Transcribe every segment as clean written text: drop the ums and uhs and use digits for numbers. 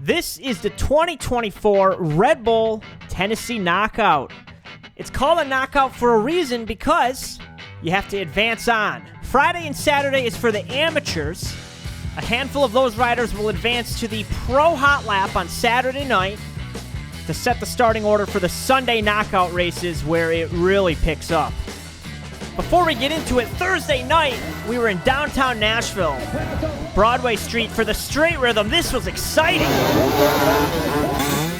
This is the 2024 Redbull Tennessee Knockout. It's called a knockout for a reason because you have to advance on. Friday and Saturday is for the amateurs. A handful of those riders will advance to the Pro Hot Lap on Saturday night to set the starting order for the Sunday knockout races where it really picks up. Before we get into it, Thursday night, we were in downtown Nashville, Broadway Street for the Straight Rhythm. This was exciting.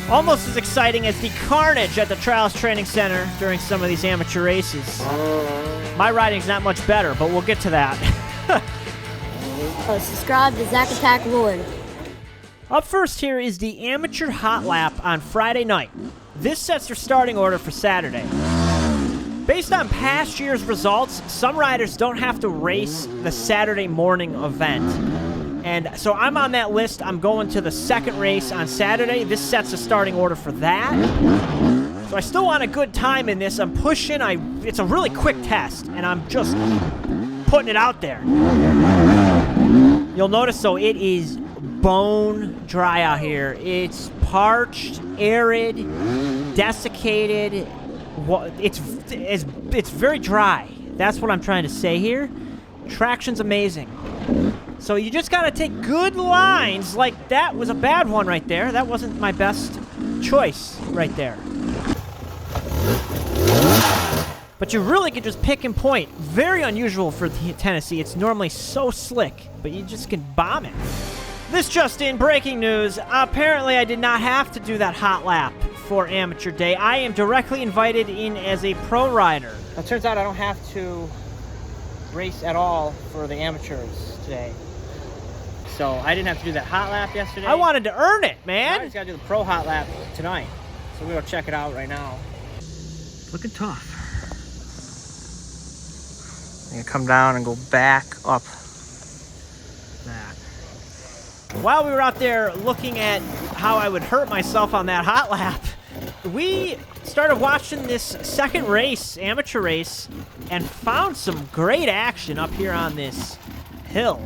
Almost as exciting as the carnage at the Trials Training Center during some of these amateur races. My riding's not much better, but we'll get to that. Subscribe to Zack Attack Lord. Up first here is the Amateur Hot Lap on Friday night. This sets your starting order for Saturday. Based on past year's results, some riders don't have to race the Saturday morning event. And so I'm on that list. I'm going to the second race on Saturday. This sets a starting order for that. So I still want a good time in this. I'm pushing. It's a really quick test, and I'm just putting it out there. You'll notice, though, it is bone dry out here. It's parched, arid, desiccated. It's very dry. That's what I'm trying to say here. Traction's amazing. So you just got to take good lines. Like, that was a bad one right there. That wasn't my best choice right there. But you really can just pick and point. Very unusual for Tennessee. It's normally so slick, but you just can bomb it. This just in, breaking news. Apparently I did not have to do that hot lap for Amateur Day. I am directly invited in as a pro rider. It turns out I don't have to race at all for the amateurs today. So I didn't have to do that hot lap yesterday. I wanted to earn it, man. I just got to do the pro hot lap tonight. So we're going to check it out right now. Looking tough. I'm going to come down and go back up that. While we were out there looking at how I would hurt myself on that hot lap, we started watching this second race, amateur race, and found some great action up here on this hill.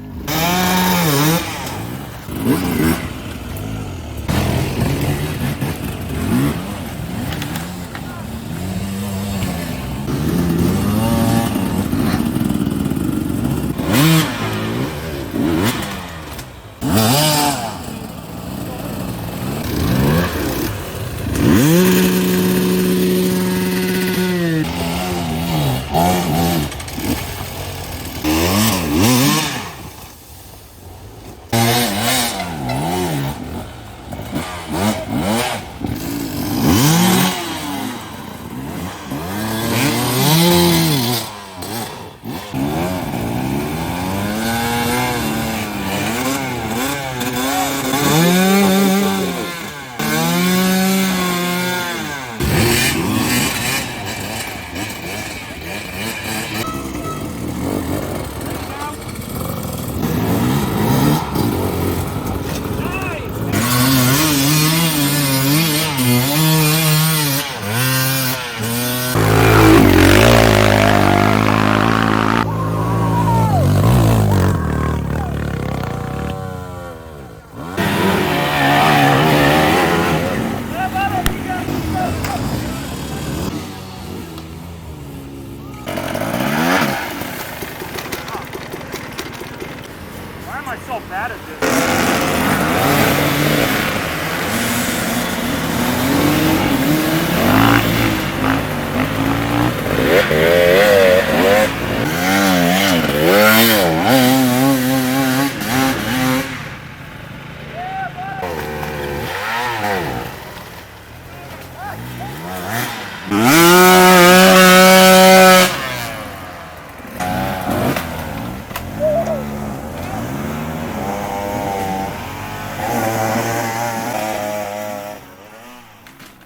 So bad at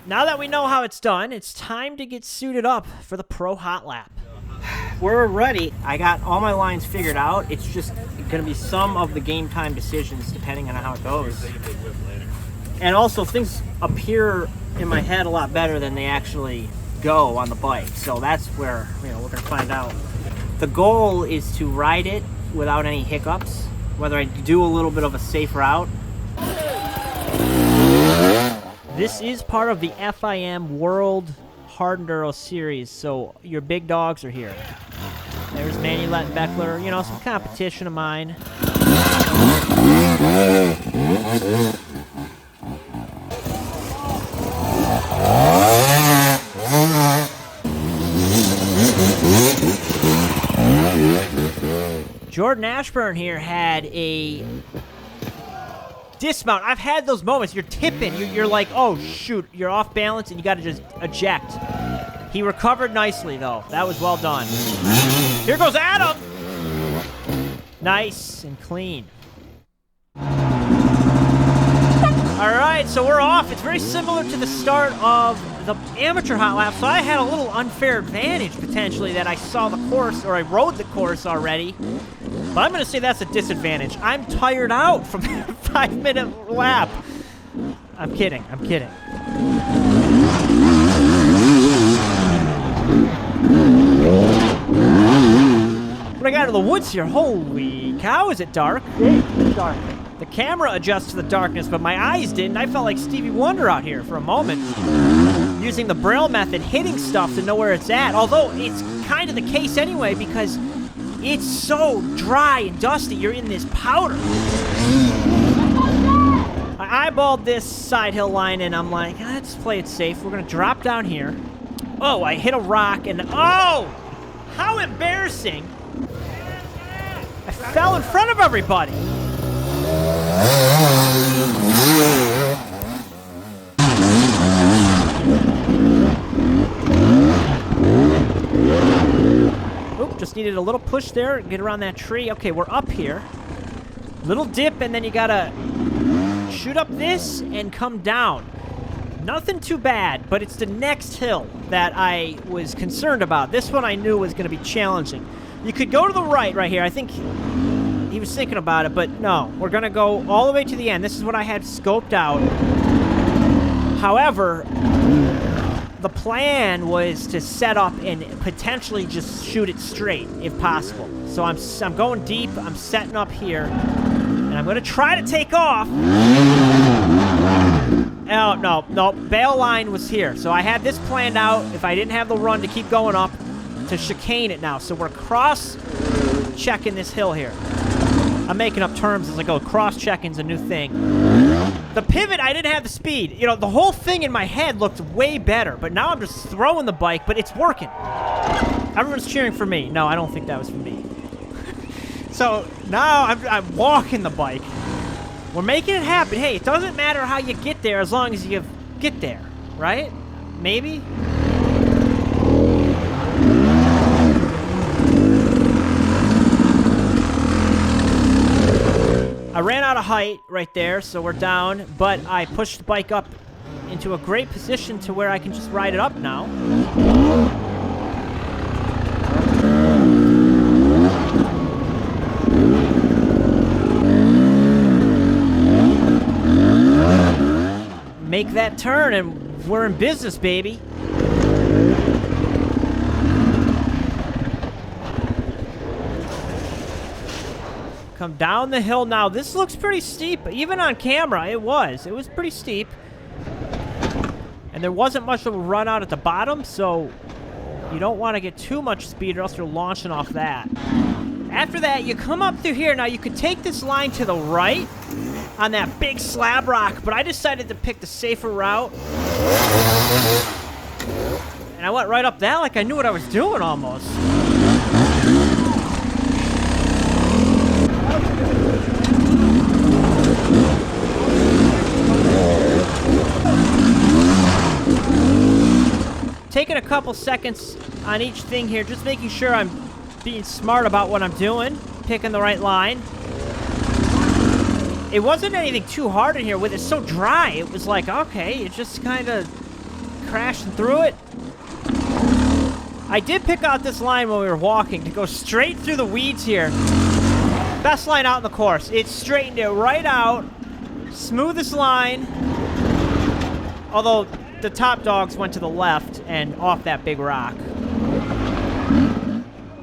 Now that we know how it's done, it's time to get suited up for the Pro Hot Lap. We're ready. I got all my lines figured out. It's just going to be some of the game time decisions depending on how it goes. And also, things appear in my head a lot better than they actually go on the bike. So that's where, we're going to find out. The goal is to ride it without any hiccups, whether I do a little bit of a safe route. This is part of the FIM World Hard Enduro Series, so your big dogs are here. There's Manny Beckler, you know, some competition of mine. Jordan Ashburn here had a dismount. I've had those moments. You're tipping. You're like, oh, shoot. You're off balance, and you got to just eject. He recovered nicely, though. That was well done. Here goes Adam. Nice and clean. All right, so we're off. It's very similar to the start of the amateur hot lap, so I had a little unfair advantage, potentially, that I saw the course, or I rode the course already. But I'm going to say that's a disadvantage. I'm tired out from that 5-minute lap. I'm kidding. I'm kidding. When I got into the woods here, holy cow, is it dark? It's dark. The camera adjusts to the darkness, but my eyes didn't. I felt like Stevie Wonder out here for a moment. Using the Braille method, hitting stuff to know where it's at. Although it's kind of the case anyway, because it's so dry and dusty. You're in this powder. I eyeballed this side hill line, and I'm like, let's play it safe. We're going to drop down here. Oh, I hit a rock, and oh, how embarrassing. I fell in front of everybody. Oop, just needed a little push there, get around that tree. Okay, we're up here. Little dip, and then you gotta shoot up this and come down. Nothing too bad, but it's the next hill that I was concerned about. This one I knew was gonna be challenging. You could go to the right here. I think he was thinking about it, but no. We're going to go all the way to the end. This is what I had scoped out. However, the plan was to set up and potentially just shoot it straight, if possible. So I'm going deep. I'm setting up here, and I'm going to try to take off. Oh, no. Bail line was here. So I had this planned out if I didn't have the run to keep going up to chicane it now. So we're cross-checking this hill here. I'm making up terms as I go. Cross-checking's a new thing. The pivot, I didn't have the speed. You know, the whole thing in my head looked way better, but now I'm just throwing the bike, but it's working. Everyone's cheering for me. No, I don't think that was for me. So now I'm walking the bike. We're making it happen. Hey, it doesn't matter how you get there as long as you get there, right? Maybe? I ran out of height right there, so we're down, but I pushed the bike up into a great position to where I can just ride it up now. Make that turn, and we're in business, baby. Come down the hill now. This looks pretty steep. Even on camera, it was pretty steep. And there wasn't much of a run out at the bottom, so you don't want to get too much speed or else you're launching off that. After that, you come up through here. Now, you could take this line to the right on that big slab rock, but I decided to pick the safer route. And I went right up that like I knew what I was doing almost. Taking a couple seconds on each thing here, just making sure I'm being smart about what I'm doing, picking the right line. It wasn't anything too hard in here with it so dry. It was like, okay, it just kind of crashing through it. I did pick out this line when we were walking to go straight through the weeds here. Best line out in the course. It straightened it right out. Smoothest line. Although the top dogs went to the left and off that big rock.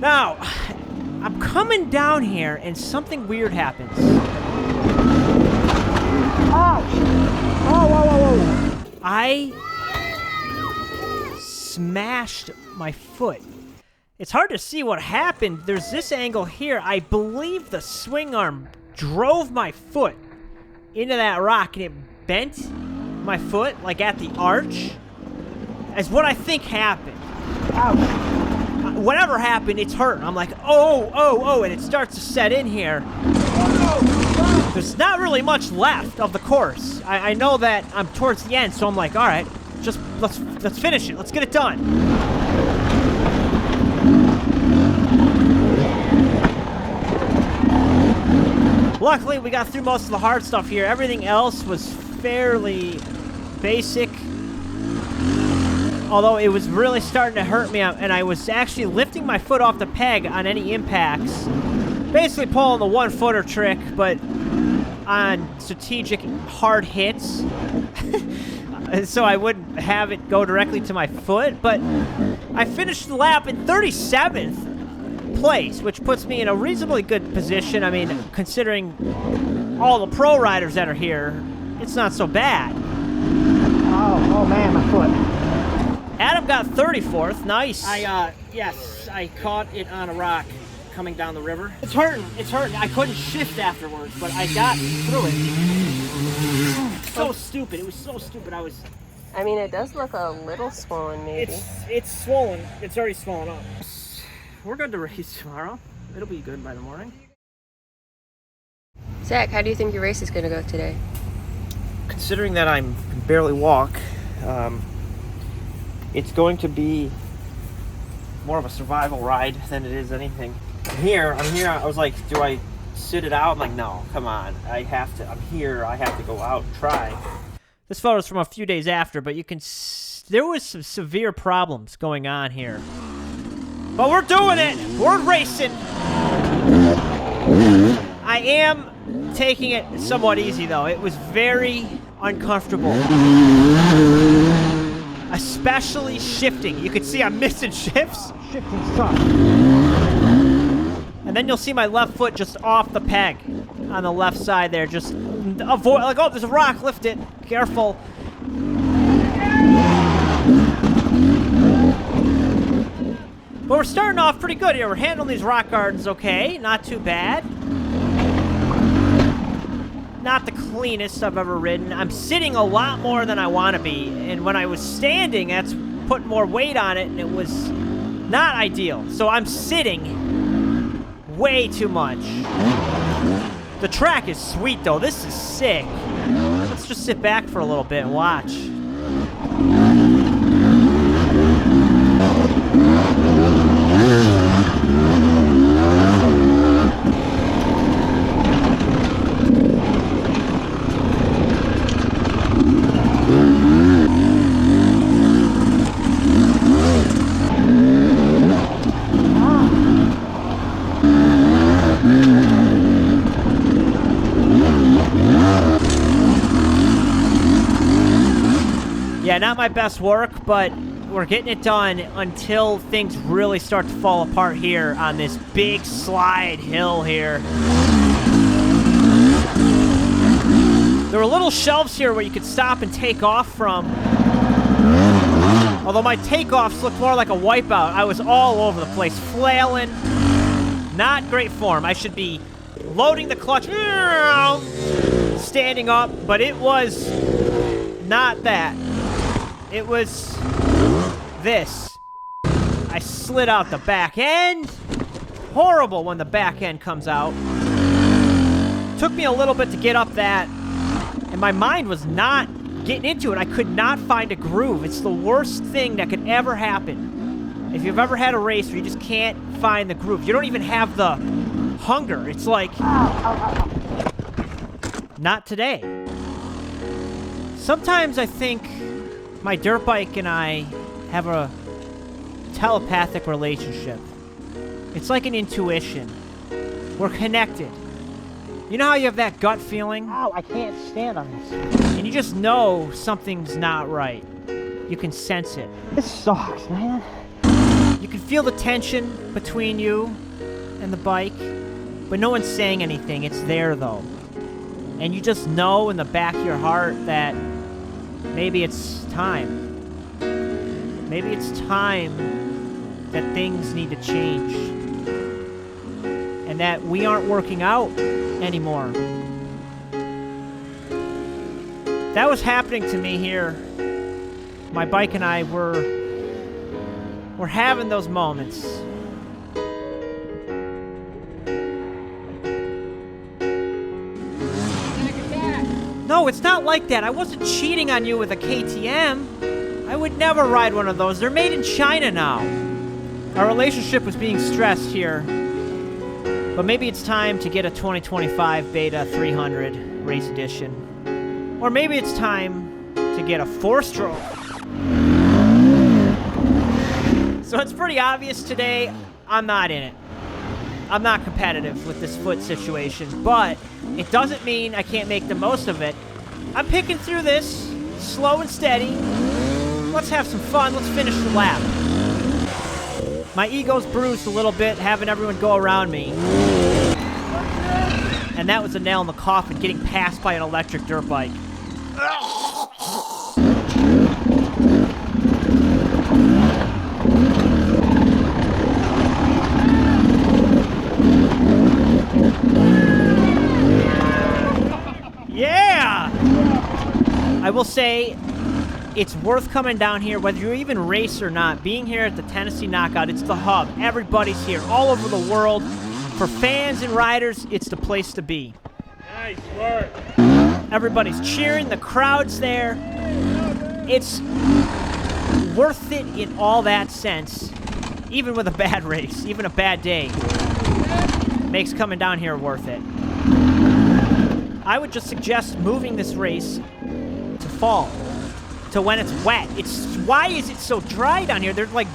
Now, I'm coming down here and something weird happens. Oh! Oh, whoa, whoa, whoa. I smashed my foot. It's hard to see what happened. There's this angle here. I believe the swing arm drove my foot into that rock and it bent my foot, like at the arch. As what I think happened. Ouch. Whatever happened, it's hurting. I'm like, oh, and it starts to set in here. There's not really much left of the course. I know that I'm towards the end, so I'm like, all right, just let's finish it. Let's get it done. Luckily, we got through most of the hard stuff here. Everything else was fairly basic. Although it was really starting to hurt me, and I was actually lifting my foot off the peg on any impacts. Basically pulling the one-footer trick, but on strategic hard hits. So I wouldn't have it go directly to my foot. But I finished the lap in 37th place, which puts me in a reasonably good position. I mean, considering all the pro riders that are here, it's not so bad. Oh man, my foot. Adam got 34th. Nice. Yes, I caught it on a rock coming down the river. It's hurting. I couldn't shift afterwards, but I got through it. So stupid. It was so stupid. I mean, it does look a little swollen, maybe. It's swollen. It's already swollen up. We're good to race tomorrow. It'll be good by the morning. Zach, how do you think your race is going to go today? Considering that I can barely walk, it's going to be more of a survival ride than it is anything. I'm here. I was like, do I sit it out? I'm like, no, come on. I'm here. I have to go out and try. This photo's from a few days after, but you can there was some severe problems going on here. But we're doing it. We're racing. I am taking it somewhat easy, though. It was very uncomfortable. Especially shifting. You can see I'm missing shifts. Shifting sucks. And then you'll see my left foot just off the peg on the left side there. Just avoid, like, oh, there's a rock, lift it. Careful. But we're starting off pretty good here. We're handling these rock gardens okay. Not too bad. Not the cleanest I've ever ridden. I'm sitting a lot more than I want to be. And when I was standing, that's put more weight on it, and it was not ideal. So I'm sitting way too much. The track is sweet, though. This is sick. Let's just sit back for a little bit and watch. Yeah, not my best work, but we're getting it done until things really start to fall apart here on this big slide hill here. There were little shelves here where you could stop and take off from. Although my takeoffs looked more like a wipeout. I was all over the place, flailing. Not great form. I should be loading the clutch, standing up, but it was not that. It was this. I slid out the back end. Horrible when the back end comes out. Took me a little bit to get up that, and my mind was not getting into it. I could not find a groove. It's the worst thing that could ever happen. If you've ever had a race where you just can't find the groove, you don't even have the hunger. It's like, not today. Sometimes I think my dirt bike and I have a telepathic relationship. It's like an intuition. We're connected. You know how you have that gut feeling? Ow, I can't stand on this. And you just know something's not right. You can sense it. This sucks, man. You can feel the tension between you and the bike, but no one's saying anything. It's there, though. And you just know in the back of your heart that maybe it's time. Maybe it's time that things need to change. And that we aren't working out anymore. That was happening to me here. My bike and I were having those moments. No, it's not like that. I wasn't cheating on you with a KTM. I would never ride one of those. They're made in China now. Our relationship was being stressed here. But maybe it's time to get a 2025 Beta 300 Race Edition. Or maybe it's time to get a 4-stroke. So it's pretty obvious today, I'm not in it. I'm not competitive with this foot situation, but it doesn't mean I can't make the most of it. I'm picking through this, slow and steady. Let's have some fun, let's finish the lap. My ego's bruised a little bit, having everyone go around me. And that was a nail in the coffin, getting passed by an electric dirt bike. Yeah! I will say, it's worth coming down here, whether you even race or not. Being here at the Tennessee Knockout, it's the hub. Everybody's here, all over the world. For fans and riders, it's the place to be. Nice work. Everybody's cheering, the crowd's there. It's worth it in all that sense. Even with a bad race, even a bad day. Makes coming down here worth it. I would just suggest moving this race to fall. To when it's wet. Why is it so dry down here? They're like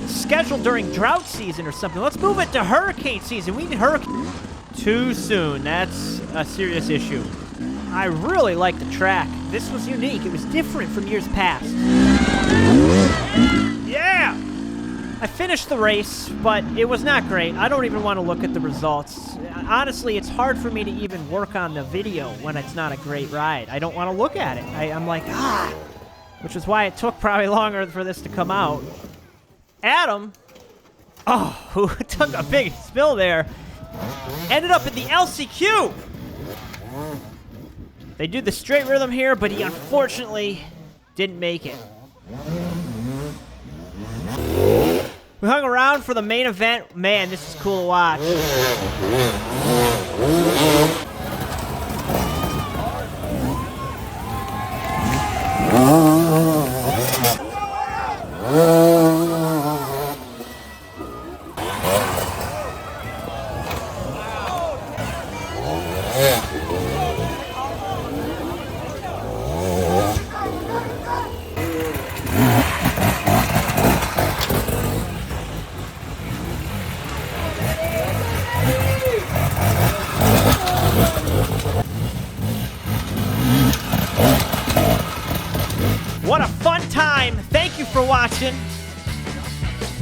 scheduled during drought season or something. Let's move it to hurricane season. We need hurricane. Too soon. That's a serious issue. I really like the track. This was unique. It was different from years past. Yeah! I finished the race, but it was not great. I don't even want to look at the results. Honestly, it's hard for me to even work on the video when it's not a great ride. I don't want to look at it. I'm like, which is why it took probably longer for this to come out. Adam, who took a big spill there, ended up in the LCQ. They do the straight rhythm here, but he unfortunately didn't make it. We hung around for the main event. Man, this is cool to watch. What a fun time. Thank you for watching.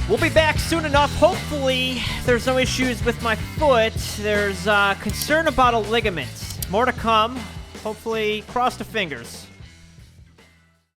We'll be back soon enough. Hopefully, there's no issues with my foot. There's concern about a ligament. More to come. Hopefully, cross the fingers.